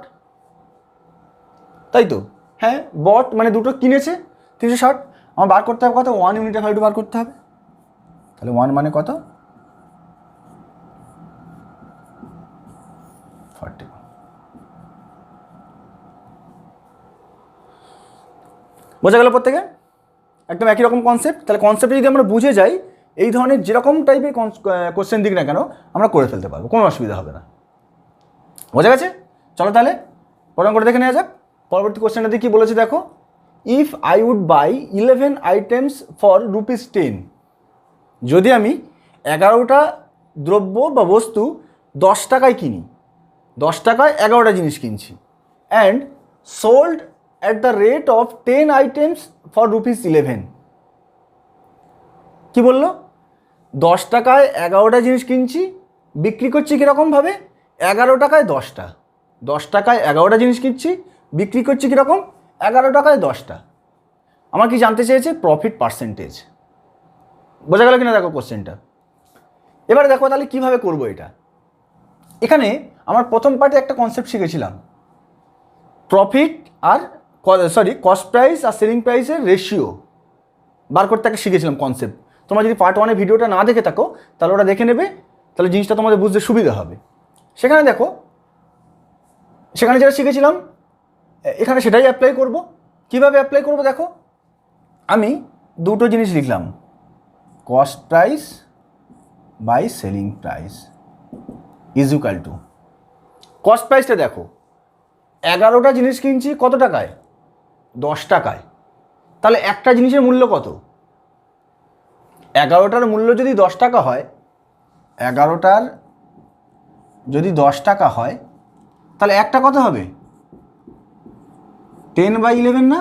তাই তো? হ্যাঁ, বট মানে দুটো কিনেছে 360। আমার বার করতে হবে কত? 1 ইউনিটের ভ্যালুটা বার করতে হবে। তাহলে 1 মানে কত? 41। বোঝা গেল প্রত্যেকে? একদম একই রকম কনসেপ্ট। তাহলে কনসেপ্ট যদি আমরা বুঝে যাই, এই ধরনের যেরকম টাইপের কোশ্চেন দিক না কেন আমরা করে ফেলতে পারবো, কোনো অসুবিধা হবে না। বোঝা গেছে? চলো তাহলে প্রমাণ করে দেখে নেওয়া যাক। পরবর্তী কোশ্চেনটাতে কি বলেছে দেখো, if I would buy 11 items for ₹10, যদি আমি 11টা দ্রব্য বা বস্তু 10 টাকায় কিনি, 10 টাকায় 11টা জিনিস কিনছি, and sold at the rate of 10 items for ₹11। কি বললো? 10 টাকায় 11টা জিনিস কিনছি, বিক্রি করছি কীরকমভাবে? 11 টাকায় 10টা। 10 টাকায় 11টা জিনিস কিনছি, বিক্রি করছি কীরকম? 11 টাকায় 10টা। আমার কি জানতে চেয়েছে? Profit percentage. বোঝা গেল কিনা দেখো কোশ্চেনটা? এবারে দেখো তাহলে কীভাবে করবো এটা। এখানে আমার প্রথম পার্টে একটা কনসেপ্ট শিখেছিলাম, প্রফিট আর কস্ট প্রাইস আর সেলিং প্রাইসের রেশিও বার করতে একটা শিখেছিলাম কনসেপ্ট। তোমরা যদি পার্ট 1-এর ভিডিওটা না দেখে থাকো তাহলে ওটা দেখে নেবে, তাহলে জিনিসটা তোমাদের বুঝতে সুবিধা হবে। সেখানে দেখো, সেখানে যেটা শিখেছিলাম এখানে সেটাই অ্যাপ্লাই করব। কিভাবে অ্যাপ্লাই করব দেখো, আমি দুটো জিনিস লিখলাম, cost price by selling price is equal to, cost প্রাইসটা দেখো 11টা জিনিস কিনছি কত টাকায়? 10 টাকায়। তাহলে একটা জিনিসের মূল্য কত? 11টার মূল্য যদি 10 টাকা হয়, 11টার যদি 10 টাকা হয় তাহলে একটা কত হবে? 10/11 না?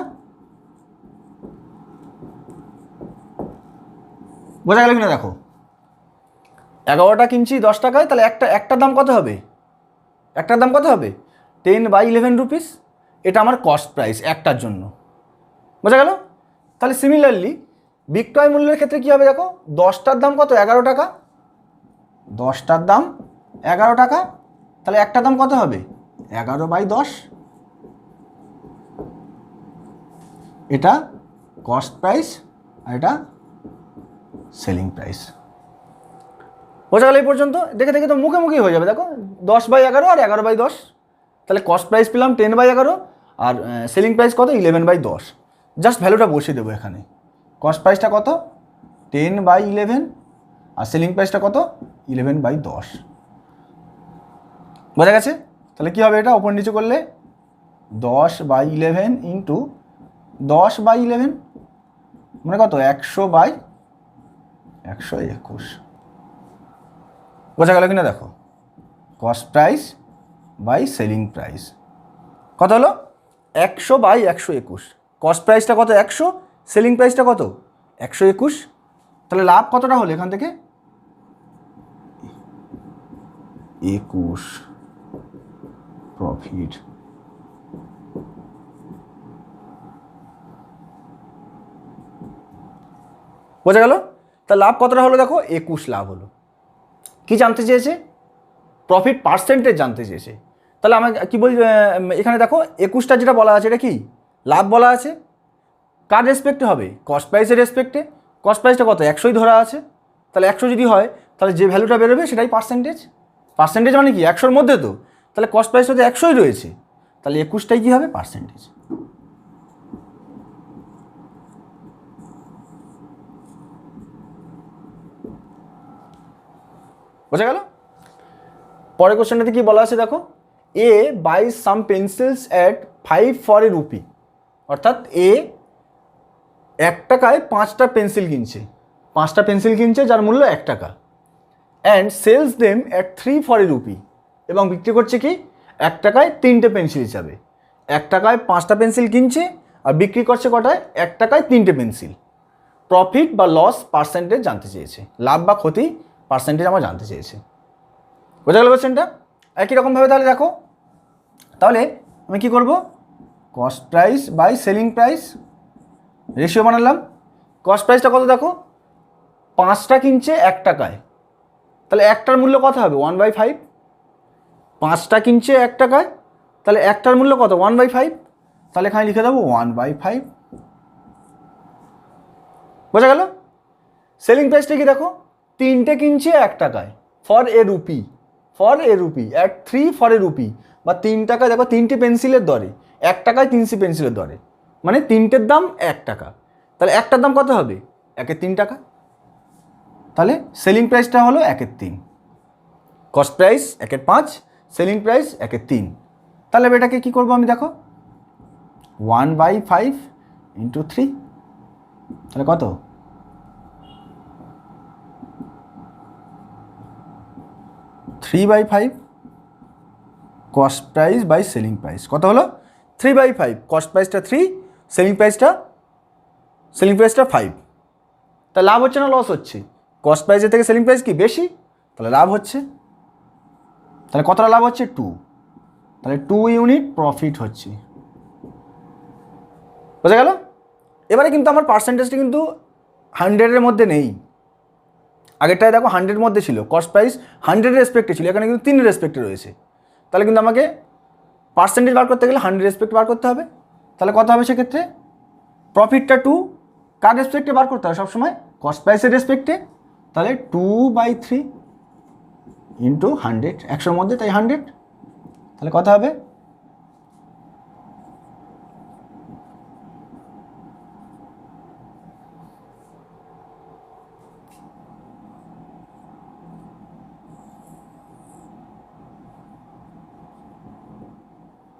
বোঝা গেল কিনা দেখো, 11টা কিনছি 10 টাকায়, তাহলে একটার দাম কত হবে? একটার দাম কত হবে? 10/11 রুপিস। এটা আমার কস্ট প্রাইস একটার জন্য। বোঝা গেল? তাহলে সিমিলারলি বিক্রয় মূল্যের ক্ষেত্রে কী হবে দেখো, 10টার দাম কত? 11 টাকা। 10টার দাম 11 টাকা, তাহলে একটার দাম কত হবে? 11/10। এটা কস্ট প্রাইস আর এটা সেলিং প্রাইস। বোঝা গেল এই পর্যন্ত? দেখে দেখে তো মুখে মুখেই হয়ে যাবে। দেখো 10/11 আর 11/10, তাহলে কস্ট প্রাইস পেলাম 10/11 আর সেলিং প্রাইস কত? 11/10। জাস্ট ভ্যালুটা বসিয়ে দেবো এখানে। কস্ট প্রাইসটা কত? 10/11 আর সেলিং প্রাইসটা কত? 11/10। বোঝা গেছে? তাহলে কী হবে এটা ওপর নিচে করলে? 10/11 ইন্টু 10/11 মানে কত? 100/121। বোঝা গেল কিনা দেখো, cost price by selling price কত হলো? 100/121। কস্ট প্রাইসটা কত? 100, সেলিং প্রাইসটা কত? 121। তাহলে লাভ কতটা হলো এখান থেকে? 21 প্রফিট। বোঝা গেল? তা লাভ কতটা হলো দেখো? 21 লাভ হলো। কি জানতে চেয়েছে? প্রফিট পার্সেন্টেজ জানতে চেয়েছে। তাহলে আমি কি বলি, এখানে দেখো 21টা যেটা বলা আছে এটা কি? লাভ বলা আছে। কার রেসপেক্টে হবে? কস্ট প্রাইসের রেসপেক্টে। কস্ট প্রাইসটা কত? 100ই ধরা আছে। তাহলে 100 যদি হয় তাহলে যে ভ্যালুটা বেরোবে সেটাই পার্সেন্টেজ। পার্সেন্টেজ মানে কি? 100-র মধ্যে তো, তাহলে কস্ট প্রাইসটা তো 100ই রয়েছে, তাহলে 21টাই কী হবে? পার্সেন্টেজ। বোঝা গেল? পরের কোশ্চেনটাতে কি বলা আছে দেখো, A buys some pencils at 5 for a rupee, অর্থাৎ এ 1 টাকায় 5টা পেন্সিল কিনছে, 5টা পেন্সিল কিনছে যার মূল্য 1 টাকা, and sales them at 3 for a rupee, এবং বিক্রি করছে কি 1 টাকায় 3টে পেন্সিল হিসাবে। 1 টাকায় 5টা পেন্সিল কিনছে আর বিক্রি করছে কটায়, 1 টাকায় 3টে পেন্সিল। প্রফিট বা লস পার্সেন্টেজ জানতে চেয়েছে, লাভ বা ক্ষতি পার্সেন্টেজ আমার জানতে চেয়েছে। বোঝা গেল কোশ্চেনটা? একই রকমভাবে তাহলে দেখো, তাহলে আমি কি করব, cost price by selling price ratio বানালাম। কস্ট প্রাইসটা কত দেখো, 5টা কিনছে 1 টাকায়, তাহলে একটার মূল্য কত হবে 1/5। 5টা কিনছে 1 টাকায়, তাহলে একটার মূল্য কত 1/5, তাহলে এখানে লিখে দেবো 1/5। বোঝা গেল? সেলিং প্রাইসটা কি দেখো, 3টে কিনছে 1 টাকায়, for a rupee, for a rupee at 3 for a rupee, বা 3 টাকায় দেখো 3টে পেন্সিলের দরে, 1 টাকায় 3টে পেন্সিলের দরে, মানে 3টের দাম 1 টাকা, তাহলে একটার দাম কত হবে 1/3 টাকা, তাহলে সেলিং প্রাইসটা হলো 1/3। কস্ট প্রাইস 1/5, সেলিং প্রাইস 1/3, তাহলে এটাকে কি করবো আমি দেখো 1/5 ইন্টু 3, তাহলে কত 3/5 cost price by selling price, কত হলো 3/5, কস্ট প্রাইসটা 3, সেলিং প্রাইসটা 5, তা লাভ হচ্ছে না লস হচ্ছে, কস্ট প্রাইসের থেকে সেলিং প্রাইস কি বেশি, তাহলে লাভ হচ্ছে, তাহলে কতটা লাভ হচ্ছে 2, তাহলে 2 ইউনিট প্রফিট হচ্ছে। বোঝা গেল? এবারে কিন্তু আমার পার্সেন্টেজটা কিন্তু 100-এর মধ্যে নেই, আগেরটায় দেখো 100-এর মধ্যে ছিল, কস্ট প্রাইস 100-এর রেসপেক্টে ছিল, এখানে কিন্তু 3-এর রেসপেক্টে রয়েছে, তাহলে কিন্তু আমাকে পার্সেন্টেজ বার করতে গেলে 100 রেসপেক্ট বার করতে হবে। তাহলে কত হবে সেক্ষেত্রে, প্রফিটটা 2 কার রেসপেক্টে বার করতে হবে সবসময়, কস্ট প্রাইসের রেসপেক্টে, তাহলে 2/3 ইন্টু 100, 100-এর মধ্যে তাই 100, তাহলে কত হবে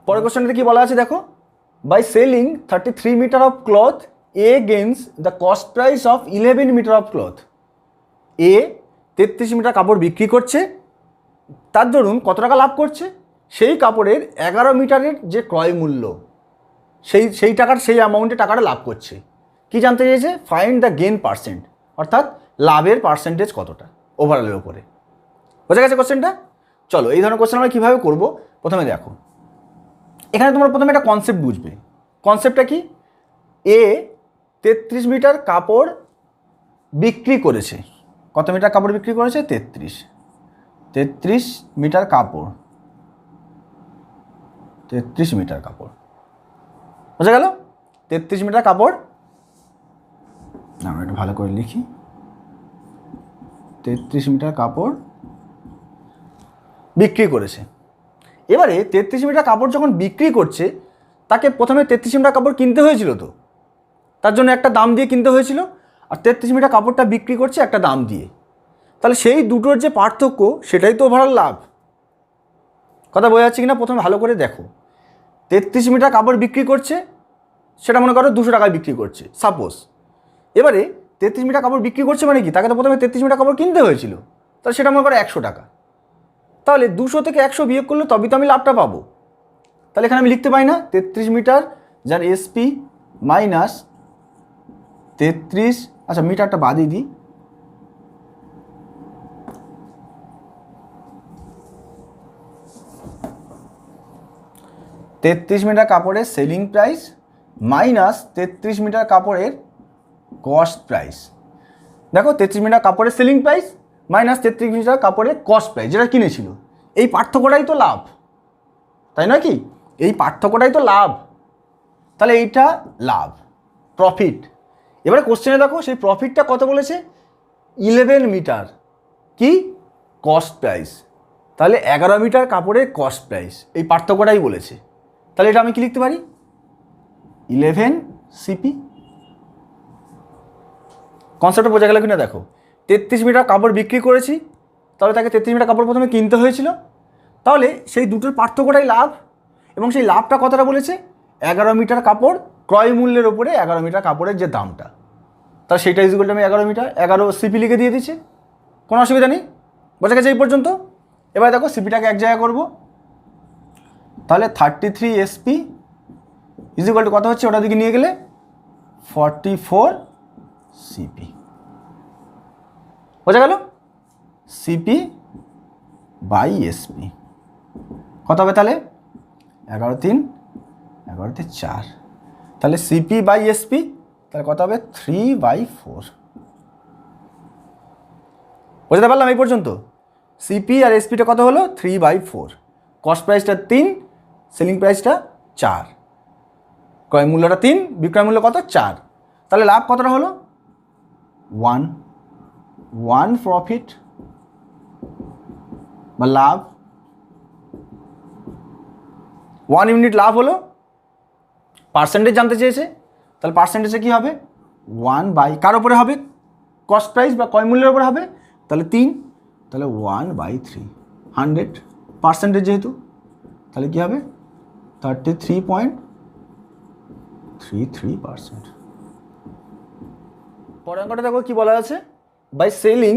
পরের কোশ্চেনটাতে কি বলা আছে দেখো, by selling 33 metre of cloth a gains the cost price of 11 metre of cloth. এ 33 মিটার কাপড় বিক্রি করছে, তার দরুন কত টাকা লাভ করছে, সেই কাপড়ের 11 মিটারের যে ক্রয় মূল্য সেই টাকার সেই অ্যামাউন্টে টাকাটা লাভ করছে। কি জানতে চেয়েছে, ফাইন্ড দ্য গেইন পার্সেন্ট, অর্থাৎ লাভের পার্সেন্টেজ কতটা ওভারঅলের উপরে। বোঝা গেছে কোশ্চেনটা? চলো এই ধরনের কোশ্চেন আমরা কীভাবে করবো, প্রথমে দেখো এখানে তোমরা প্রথমে একটা কনসেপ্ট বুঝবে। কনসেপ্টটা কি, এ 33 মিটার কাপড় বিক্রি করেছে, কত মিটার কাপড় বিক্রি করেছে 33 মিটার কাপড়, 33 মিটার কাপড়, বোঝা গেল? 33 মিটার কাপড়, আমরা একটু ভালো করে লিখি, 33 মিটার কাপড় বিক্রি করেছে। এবারে 33 মিটার কাপড় যখন বিক্রি করছে, তাকে প্রথমে 33 মিটার কাপড় কিনতে হয়েছিল, তো তার জন্য একটা দাম দিয়ে কিনতে হয়েছিল, আর 33 মিটার কাপড়টা বিক্রি করছে একটা দাম দিয়ে, তাহলে সেই দুটোর যে পার্থক্য সেটাই তো ওভারঅল লাভ। কথা বোঝা যাচ্ছে কিনা প্রথমে ভালো করে দেখো, 33 মিটার কাপড় বিক্রি করছে, সেটা মনে করো 200 টাকায় বিক্রি করছে সাপোজ। এবারে 33 মিটার কাপড় বিক্রি করছে মানে কি, তাকে তো প্রথমে 33 মিটার কাপড় কিনতে হয়েছিল, তাহলে সেটা মনে করো 100 টাকা, তাহলে 200 থেকে 100 বিয়োগ করলে তবেই তো আমি লাভটা পাবো। তাহলে এখানে আমি লিখতে পারি না 33 মিটার যার এসপি মাইনাস 33, আচ্ছা মিটারটা বাদই দিই, তেত্রিশ মিটার কাপড়ের সেলিং প্রাইস মাইনাস 33 মিটার কাপড়ের কস্ট প্রাইস। দেখো 33 মিটার কাপড়ের সেলিং প্রাইস মাইনাস 33 মিটার কাপড়ের কস্ট প্রাইস যেটা কিনেছিল, এই পার্থক্যটাই তো লাভ, তাই নয় কি? এই পার্থক্যটাই তো লাভ, তাহলে এইটা লাভ, প্রফিট। এবারে কোশ্চেনে দেখো সেই প্রফিটটা কত বলেছে, 11 মিটার কি কস্ট প্রাইস, তাহলে 11 মিটার কাপড়ের কস্ট প্রাইস, এই পার্থক্যটাই বলেছে। তাহলে এটা আমি কি লিখতে পারি, 11 সিপি। কনসেপ্টটা বোঝা গেল কিনা দেখো, 33 মিটার কাপড় বিক্রি করেছি, তাহলে তাকে 33 মিটার কাপড় প্রথমে কিনতে হয়েছিল। তাহলে সেই দুটোর পার্থক্যটাই লাভ, এবং সেই লাভটা কতটা বলেছে, 11 মিটার কাপড় ক্রয় মূল্যের ওপরে 11 মিটার কাপড়ের যে দামটা, তাহলে সেইটা ইজ ইকুয়াল টু আমি 11 মিটার 11 সিপি লিখে দিয়ে দিচ্ছি, কোনো অসুবিধা নেই। বোঝা গেছে এই পর্যন্ত? এবার দেখো সিপিটাকে এক জায়গায় করবো, তাহলে 33 এসপি ইজ ইকুয়াল টু কত হচ্ছে, ওটা দিকে নিয়ে গেলে 44 সিপি। বোঝা গেল? সিপি বাই এসপি কত হবে তাহলে, 11×3=4। তাহলে সিপি বাই এসপি তাহলে কত হবে, 3/4। বুঝতে পারলাম এই পর্যন্ত? সিপি আর এসপিটা কত হলো, 3/4। কস্ট প্রাইসটা 3, সেলিং প্রাইসটা 4, ক্রয় মূল্যটা 3, বিক্রয় মূল্য কত, 4। তাহলে লাভ কতটা হলো, 1 প্রফিট বা লাভ, 1 ইউনিট লাভ হলো। পার্সেন্টেজ জানতে চেয়েছে, তাহলে পার্সেন্টেজে কী হবে, 1 কার ওপরে হবে, কস্ট প্রাইস বা ক্রয় মূল্যের ওপরে হবে, তাহলে 3, তাহলে 1/3, 100 পার্সেন্টেজ যেহেতু, তাহলে কী হবে, 33.33%। পরের অঙ্কটা দেখো কী বলা আছে, by selling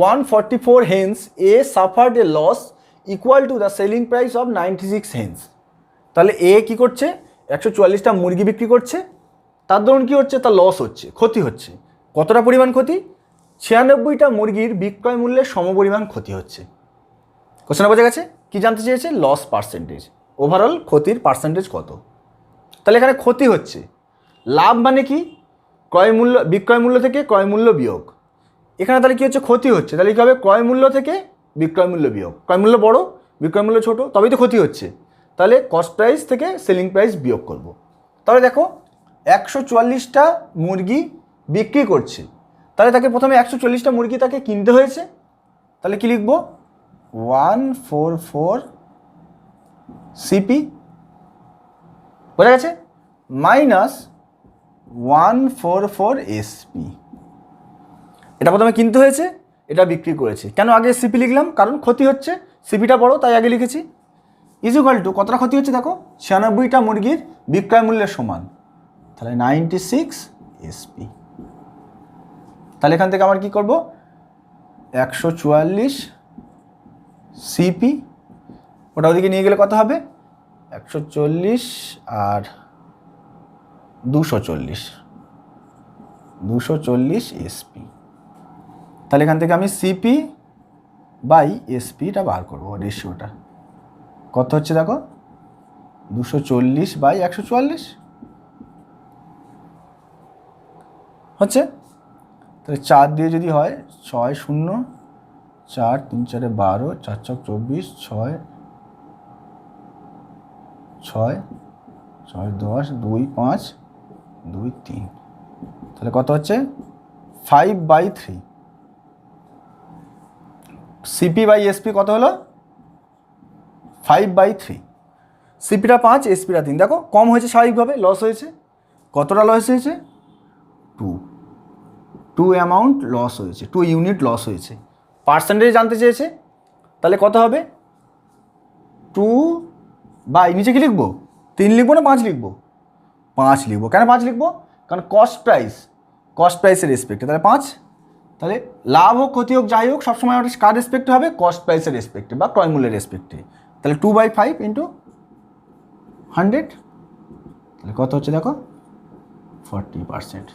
144 hens a suffered a loss equal to the selling price of 96 hens. তাহলে এ কী করছে, 144টা মুরগি বিক্রি করছে, তার দরুন কী হচ্ছে, তার লস হচ্ছে, ক্ষতি হচ্ছে। কতটা পরিমাণ ক্ষতি, 96টা মুরগির বিক্রয় মূল্যের সমপরিমাণ ক্ষতি হচ্ছে। কোশ্চেনে বোঝা গেছে? কী জানতে চেয়েছে, লস পার্সেন্টেজ, ওভারঅল ক্ষতির পার্সেন্টেজ কত। তাহলে এখানে ক্ষতি হচ্ছে, লাভ মানে কি, ক্রয় মূল্য, বিক্রয় মূল্য থেকে ক্রয় মূল্য বিয়োগ। এখানে তাহলে কী হচ্ছে, ক্ষতি হচ্ছে, তাহলে কী হবে, ক্রয় মূল্য থেকে বিক্রয় মূল্য বিয়োগ। ক্রয় মূল্য বড়, বিক্রয় মূল্য ছোটো, তবেই তো ক্ষতি হচ্ছে। তাহলে কস্ট প্রাইস থেকে সেলিং প্রাইস বিয়োগ করব। তাহলে দেখো 144টা মুরগি বিক্রি করছে, তাহলে তাকে প্রথমে 144টা মুরগি তাকে কিনতে হয়েছে, তাহলে কি লিখব, 144 সিপি, বোঝা গেছে, মাইনাস 144 এসপি। এটা প্রথমে কিনতে হয়েছে, এটা বিক্রি করেছে। কেন আগে সিপি লিখলাম, কারণ ক্ষতি হচ্ছে, সিপিটা বড় তাই আগে লিখেছি। ইজ ইকুয়াল টু কতটা ক্ষতি হচ্ছে দেখো, 96টা মুরগির বিক্রয় মূল্যের সমান, তাহলে 96 এসপি। তাহলে এখান থেকে আমার কি করব, 144 সিপি, ওটা ওদিকে নিয়ে গেলে কত হবে, 140 আর 240 এসপি। তাহলে এখান থেকে আমি সিপি বাই এসপিটা বার করবো, রেশিওটা কত হচ্ছে দেখো, 240/144 হচ্ছে। তাহলে 4 দিয়ে যদি হয়, 6 0 4 3 4 12 4 4 24 6 6 6 10 2 5 2 3, তাহলে কত হচ্ছে, 5/3। সিপি বাই এসপি কত হলো, 5/3। সিপিটা 5, এসপিটা 3। দেখো কম হয়েছে স্বাভাবিকভাবে, লস হয়েছে। কতটা লস হয়েছে, 2 অ্যামাউন্ট লস হয়েছে, 2 ইউনিট লস হয়েছে। পার্সেন্টেজ জানতে চেয়েছে, তাহলে কত হবে, 2 বাই, নিচে কি লিখবো, 3 লিখবো না 5 লিখবো, 5 লিখবো। কেন 5 লিখবো, কারণ কস্ট প্রাইসের রেসপেক্টে, তাহলে 5। তাহলে লাভ হোক ক্ষতি হোক যাই হোক, সবসময় আমাদের কার রেসপেক্টে হবে, কস্ট প্রাইসের রেসপেক্টে বা ক্রয় মূল্যের রেসপেক্টে। তাহলে 2/5 × 100, তাহলে কত হচ্ছে দেখো, 40%।